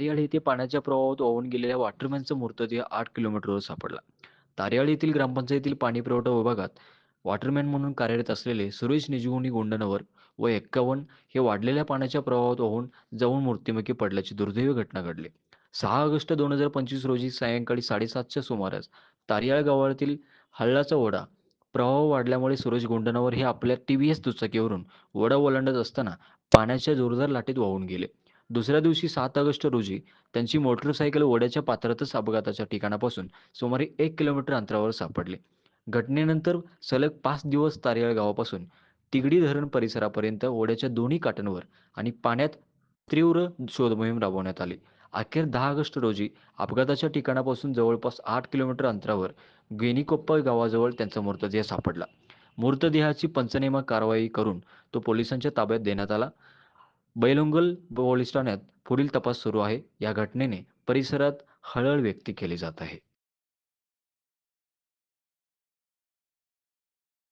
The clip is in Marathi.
तारियाळ येथे पाण्याच्या प्रवाहात वाहून गेलेल्या वॉटरमॅनचा मृतदेह 8 किलोमीटरवर सापडला. तारियाळ येथील ग्रामपंचायतीतील पाणीपुरवठा विभागात वॉटरमॅन म्हणून कार्यरत असलेले सुरेश निजगुणी गोंडनवर वय 51 हे वाढलेल्या पाण्याच्या प्रवाहात वाहून जाऊन मृत्युमुखी पडल्याची दुर्दैवी घटना घडली. 6 ऑगस्ट 2025 रोजी सायंकाळी 7:30च्या सुमारास तारियाळ गावातील हळ्ळाचा ओढा प्रवाह वाढल्यामुळे सुरेश गोंडनावर हे आपल्या टीव्हीएस दुचाकीवरून ओढा ओलांडत असताना पाण्याच्या जोरदार लाटेत वाहून गेले. दुसऱ्या दिवशी 7 ऑगस्ट रोजी त्यांची मोटरसायकल ओढ्याच्या पात्रातच अपघाताच्या ठिकाणापासून सुमारे 1 किलोमीटर अंतरावर सापडली. घटनेनंतर सलग 5 दिवस तारियाळ गावापासून तिगडी धरण परिसरापर्यंत ओढ्याच्या दोन्ही काठांवर आणि पाण्यात तीव्र शोधमोहीम राबवण्यात आली. अखेर 10 ऑगस्ट रोजी अपघाताच्या ठिकाणापासून जवळपास 8 किलोमीटर अंतरावर गेनिकोप्पा गावाजवळ त्यांचा मृतदेह सापडला. मृतदेहाची पंचनामा कारवाई करून तो पोलिसांच्या ताब्यात देण्यात आला. बैलुंगल पोलीस ठाण्यात पुढील तपास सुरू आहे. या घटनेने परिसरात हळहळ व्यक्त केली जात आहे.